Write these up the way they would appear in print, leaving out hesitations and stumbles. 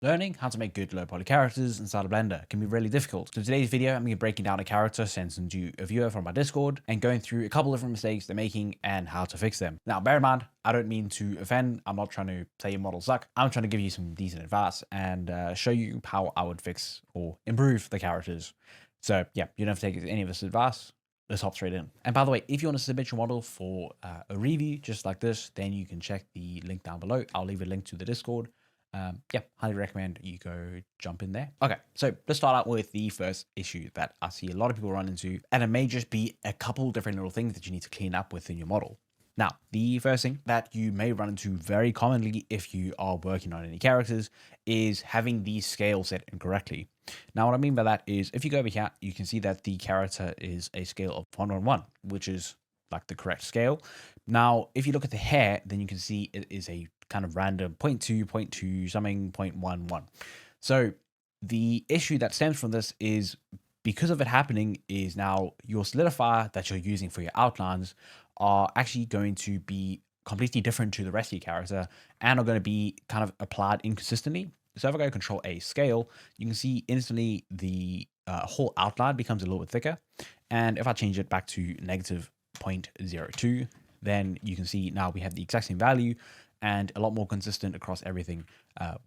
Learning how to make good low poly characters inside of Blender can be really difficult. So in today's video, I'm going to be breaking down a character sent to a viewer from my Discord and going through a couple different mistakes they're making and how to fix them. Now, bear in mind, I don't mean to offend. I'm not trying to say your models suck. I'm trying to give you some decent advice and show you how I would fix or improve the characters. So yeah, you don't have to take any of this advice. Let's hop straight in. And by the way, if you want to submit your model for a review just like this, then you can check the link down below. I'll leave a link to the Discord. Yeah, highly recommend you go jump in there. Okay, so let's start out with the first issue that I see a lot of people run into, and it may just be a couple different little things that you need to clean up within your model. Now, the first thing that you may run into very commonly if you are working on any characters is having the scale set incorrectly. Now, what I mean by that is if you go over here, you can see that the character is a scale of 1:1, which is like the correct scale. Now, if you look at the hair, then you can see it is a kind of random 0.2, 0.2, something 0.11. So the issue that stems from this is because of it happening is now your solidifier that you're using for your outlines are actually going to be completely different to the rest of your character and are going to be kind of applied inconsistently. So if I go Control A scale, you can see instantly the whole outline becomes a little bit thicker. And if I change it back to negative 0.02, then you can see now we have the exact same value and a lot more consistent across everything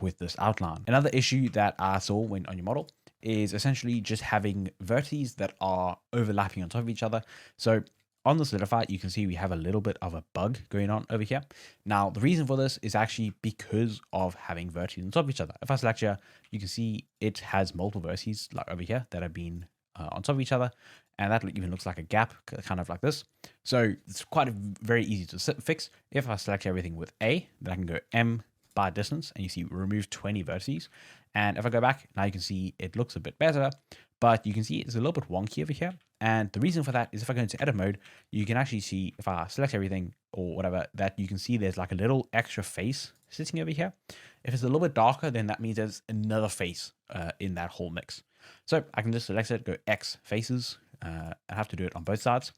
with this outline. Another issue that I saw when on your model is essentially just having vertices that are overlapping on top of each other. So on the solidifier, you can see we have a little bit of a bug going on over here. Now, the reason for this is actually because of having vertices on top of each other. If I select here, you can see it has multiple vertices like over here that have been on top of each other. And that even looks like a gap, kind of like this. So it's quite very easy to fix. If I select everything with A, then I can go M by distance, and you see remove 20 vertices. And if I go back, now you can see it looks a bit better, but you can see it's a little bit wonky over here. And the reason for that is if I go into edit mode, you can actually see if I select everything or whatever, that you can see there's like a little extra face sitting over here. If it's a little bit darker, then that means there's another face in that whole mix. So I can just select it, go X faces. I have to do it on both sides.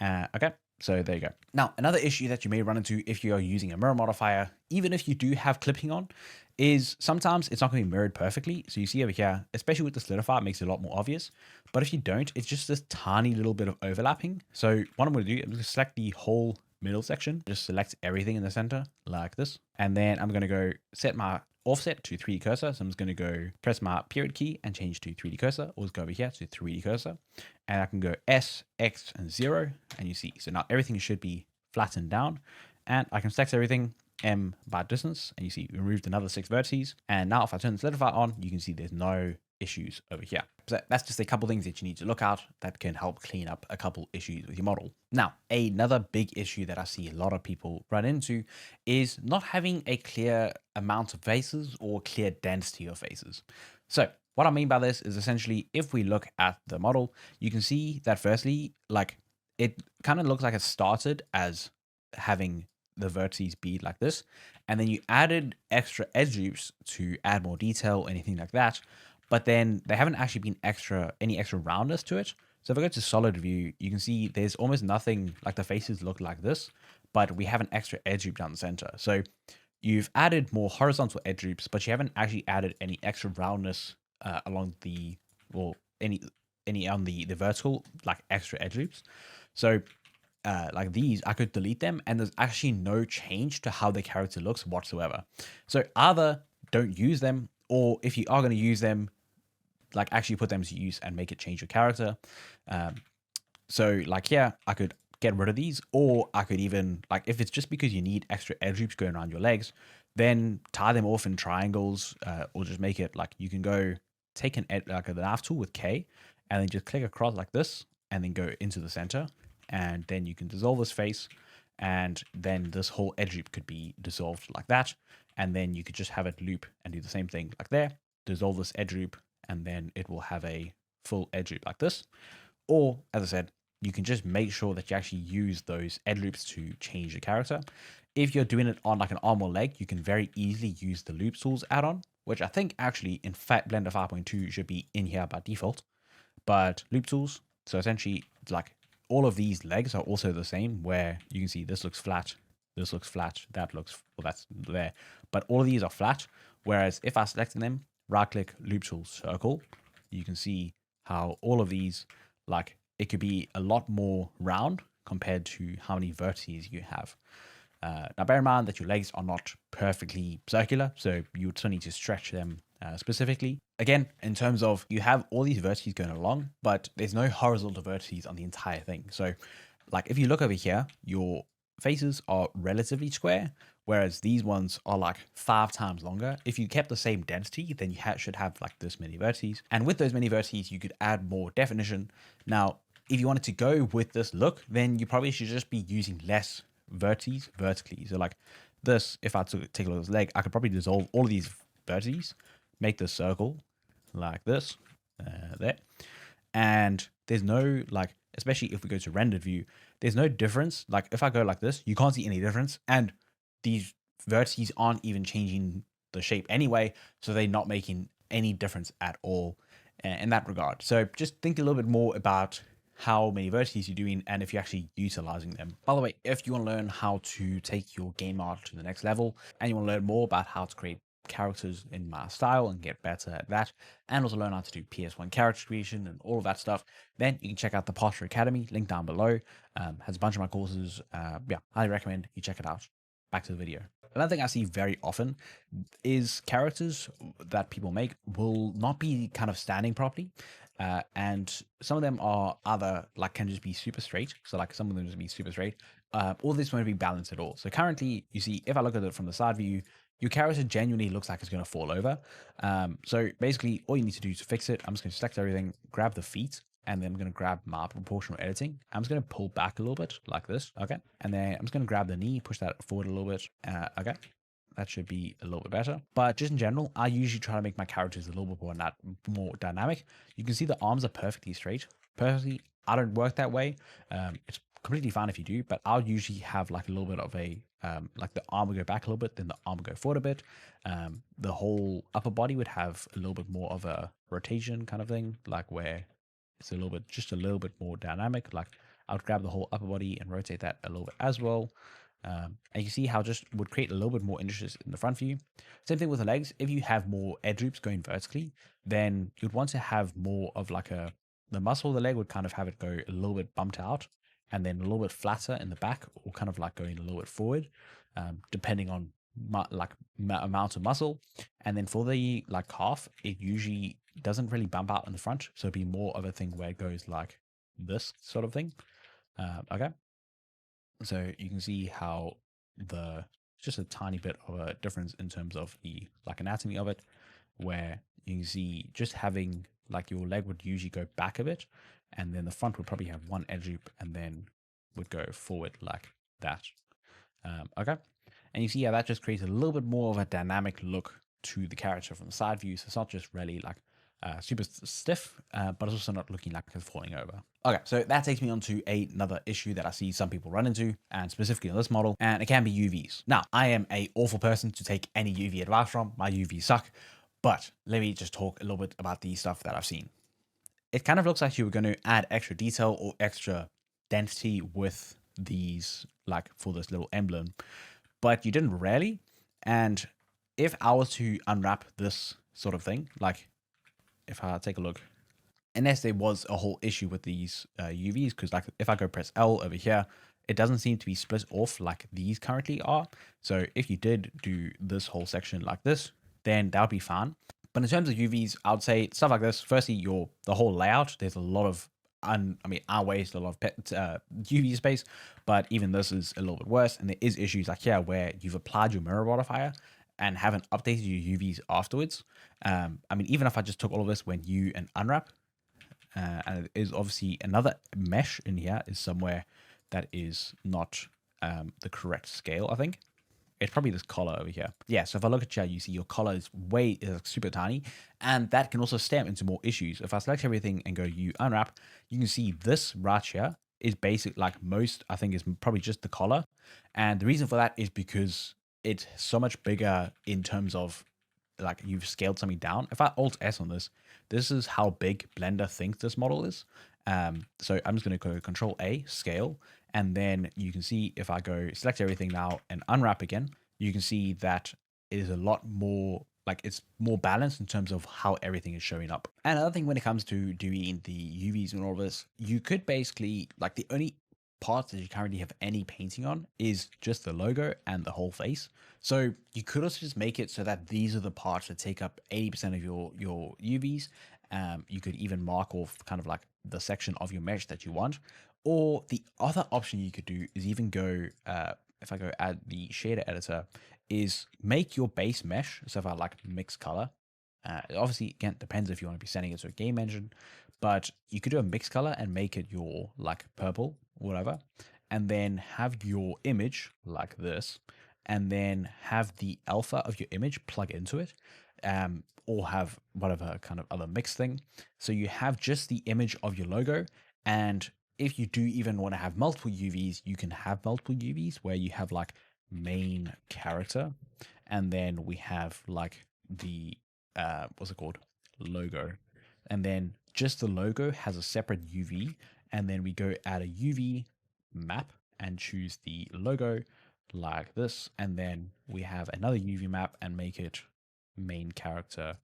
Okay, so there you go. Now, another issue that you may run into if you are using a mirror modifier, even if you do have clipping on, is sometimes it's not going to be mirrored perfectly. So you see over here, especially with the solidifier, it makes it a lot more obvious. But if you don't, it's just this tiny little bit of overlapping. So what I'm going to do, I'm going to select the whole middle section, just select everything in the center like this. And then I'm going to go set my offset to 3D cursor. So I'm just going to go press my period key and change to 3D cursor, or just go over here to 3D cursor. And I can go S, X, and 0. And you see, so now everything should be flattened down. And I can select everything M by distance. And you see, we removed another 6 vertices. And now if I turn the solidifier on, you can see there's no issues over here. So that's just a couple things that you need to look at that can help clean up a couple issues with your model. Now, another big issue that I see a lot of people run into is not having a clear amount of faces or clear density of faces. So what I mean by this is essentially if we look at the model, you can see that firstly, like it kind of looks like it started as having the vertices be like this, and then you added extra edge loops to add more detail, anything like that. But then they haven't actually been any extra roundness to it. So if I go to solid view, you can see there's almost nothing, like the faces look like this, but we have an extra edge loop down the center. So you've added more horizontal edge loops, but you haven't actually added any extra roundness along the, well, any on the vertical, like extra edge loops. So like these, I could delete them and there's actually no change to how the character looks whatsoever. So either don't use them, or if you are going to use them, like actually put them to use and make it change your character. So like here, I could get rid of these, or I could even, like if it's just because you need extra edge loops going around your legs, then tie them off in triangles, or just make it like you can go take like a knife tool with K and then just click across like this and then go into the center. And then you can dissolve this face, and then this whole edge loop could be dissolved like that. And then you could just have it loop and do the same thing like there, dissolve this edge loop, and then it will have a full edge loop like this. Or, as I said, you can just make sure that you actually use those edge loops to change the character. If you're doing it on like an arm or leg, you can very easily use the loop tools add-on, which I think actually in fact Blender 5.2 should be in here by default. But loop tools, so essentially like all of these legs are also the same, where you can see this looks flat, this looks flat, that looks, well, that's there. But all of these are flat. Whereas if I select them, right click, loop tool, circle, you can see how all of these, like it could be a lot more round compared to how many vertices you have. Now bear in mind that your legs are not perfectly circular, so you would still need to stretch them specifically. Again, in terms of you have all these vertices going along, but there's no horizontal vertices on the entire thing. So like if you look over here, your faces are relatively square, whereas these ones are like 5 times longer. If you kept the same density, then you should have like this many vertices. And with those many vertices, you could add more definition. Now, if you wanted to go with this look, then you probably should just be using less vertices vertically. So like this, if I take a look at this leg, I could probably dissolve all of these vertices, make this circle like this, there. And there's no like, especially if we go to rendered view, there's no difference. Like if I go like this, you can't see any difference. And these vertices aren't even changing the shape anyway. So they're not making any difference at all in that regard. So just think a little bit more about how many vertices you're doing and if you're actually utilizing them. By the way, if you want to learn how to take your game art to the next level and you want to learn more about how to create characters in my style and get better at that, and also learn how to do PS1 character creation and all of that stuff, then you can check out the Posture Academy, link down below. Has a bunch of my courses. Yeah, highly recommend you check it out. Back to the video. Another thing I see very often is characters that people make will not be kind of standing properly. And some of them are either like can just be super straight. So like some of them just be super straight. Or this won't be balanced at all. So currently you see, if I look at it from the side view, your character genuinely looks like it's going to fall over. So basically all you need to do to fix it, I'm just going to select everything, grab the feet, and then I'm going to grab my proportional editing. I'm just going to pull back a little bit like this. Okay. And then I'm just going to grab the knee, push that forward a little bit. Okay. That should be a little bit better. But just in general, I usually try to make my characters a little bit more dynamic. You can see the arms are perfectly straight. Personally, I don't work that way. It's completely fine if you do, but I'll usually have like a little bit of a, like the arm would go back a little bit, then the arm would go forward a bit. The whole upper body would have a little bit more of a rotation kind of thing, like where it's just a little bit more dynamic. Like I would grab the whole upper body and rotate that a little bit as well. And you see how just would create a little bit more interest in the front view. Same thing with the legs. If you have more edge loops going vertically, then you'd want to have more of like the muscle of the leg would kind of have it go a little bit bumped out and then a little bit flatter in the back, or kind of like going a little bit forward, depending on amount of muscle. And then for the like calf, it usually doesn't really bump out in the front. So it'd be more of a thing where it goes like this sort of thing. Okay. So you can see how just a tiny bit of a difference in terms of the like anatomy of it, where you can see just having like your leg would usually go back a bit, and then the front would probably have one edge loop and then would go forward like that. Okay. And you see how that just creates a little bit more of a dynamic look to the character from the side view. So it's not just really like super stiff, but it's also not looking like it's falling over. Okay, so that takes me on to another issue that I see some people run into, and specifically on this model, and it can be UVs. Now, I am an awful person to take any UV advice from. My UVs suck, but let me just talk a little bit about the stuff that I've seen. It kind of looks like you were going to add extra detail or extra density with these, like for this little emblem, but you didn't really. And if I was to unwrap this sort of thing, like if I take a look, unless there was a whole issue with these UVs, because like if I go press L over here, it doesn't seem to be split off like these currently are. So if you did do this whole section like this, then that would be fine. But in terms of UVs, I would say stuff like this. Firstly, the whole layout, there's a lot of I waste a lot of UV space, but even this is a little bit worse. And there is issues like here where you've applied your mirror modifier and haven't updated your UVs afterwards. Even if I just took all of this, went U and unwrap, and it is obviously another mesh in here is somewhere that is not the correct scale, I think. It's probably this collar over here. Yeah, so if I look at here, you see your collar is super tiny, and that can also stem into more issues. If I select everything and go U unwrap, you can see this right here is basic, like most, I think is probably just the collar. And the reason for that is because it's so much bigger in terms of like you've scaled something down. If I Alt S on this, this is how big Blender thinks this model is. So I'm just going to go Control A, scale, and then you can see if I go select everything now and unwrap again, you can see that it is a lot more like it's more balanced in terms of how everything is showing up. And another thing when it comes to doing the UVs and all this, you could basically, like, the only parts that you currently have any painting on is just the logo and the whole face. So you could also just make it so that these are the parts that take up 80% of your UVs. You could even mark off kind of like the section of your mesh that you want. Or the other option you could do is even go, if I go add the shader editor, is make your base mesh. So if I like mix color, it obviously again depends if you want to be sending it to a game engine, but you could do a mix color and make it your like purple, whatever, and then have your image like this, and then have the alpha of your image plug into it, or have whatever kind of other mix thing. So you have just the image of your logo. And if you do even want to have multiple UVs, you can have multiple UVs where you have like main character, and then we have like the what's it called, logo, and then just the logo has a separate UV, and then we go add a UV map and choose the logo like this, and then we have another UV map and make it main character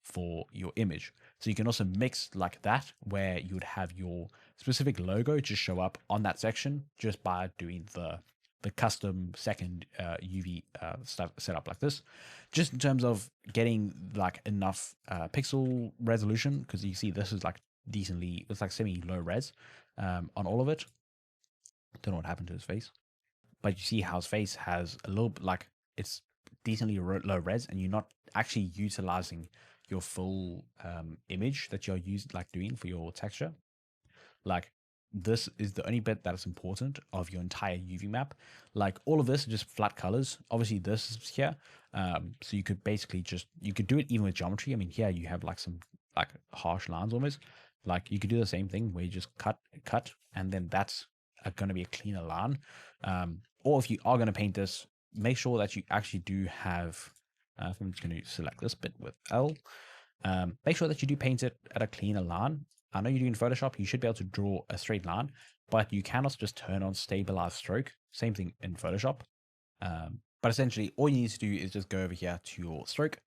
for your image. So you can also mix like that, where you would have your specific logo just show up on that section just by doing the custom second UV stuff set up like this, just in terms of getting like enough pixel resolution, because you see this is like decently, it's like semi low res on all of it. Don't know what happened to his face, but you see how his face has a little bit like it's decently low res, and you're not actually utilizing your full image that you're doing for your texture. Like, this is the only bit that is important of your entire UV map. Like, all of this are just flat colors. Obviously this is here, so you could basically just, you could do it even with geometry. I mean, here you have like some like harsh lines almost. Like, you could do the same thing where you just cut, and then that's going to be a cleaner line. Or if you are going to paint this, make sure that you actually do have, I'm just going to select this bit with L. Make sure that you do paint it at a cleaner line. I know you're doing Photoshop, you should be able to draw a straight line, but you can also just turn on stabilize stroke. Same thing in Photoshop. But essentially all you need to do is just go over here to your stroke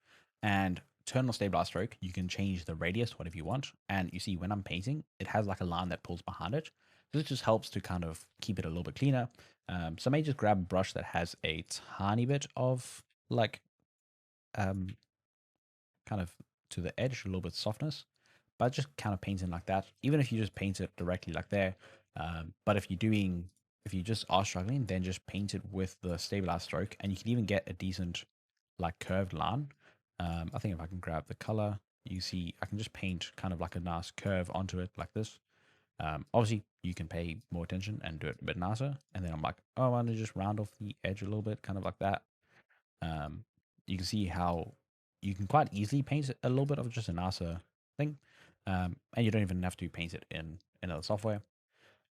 and turn on stabilize stroke. You can change the radius, whatever you want. And you see when I'm painting, it has like a line that pulls behind it. This just helps to kind of keep it a little bit cleaner. So I may just grab a brush that has a tiny bit of like, kind of to the edge, a little bit softness, but just kind of painting like that, even if you just paint it directly like there. But if you just are struggling, then just paint it with the stabilized stroke, and you can even get a decent like curved line. I think if I can grab the color, you see I can just paint kind of like a nice curve onto it like this. Obviously you can pay more attention and do it a bit nicer. And then I'm like, oh, I want to just round off the edge a little bit, kind of like that. You can see how you can quite easily paint a little bit of just a nicer thing. And you don't even have to paint it in another software.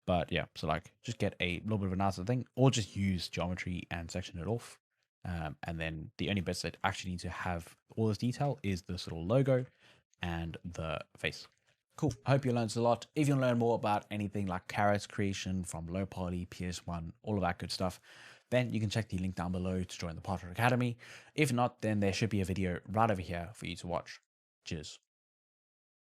But yeah, so like just get a little bit of a nicer thing, or just use geometry and section it off. And then the only bits that actually need to have all this detail is this little logo and the face. Cool. I hope you learned a lot. If you want to learn more about anything like Carrot creation from low poly, PS1, all of that good stuff, then you can check the link down below to join the Potter Academy. If not, then there should be a video right over here for you to watch. Cheers.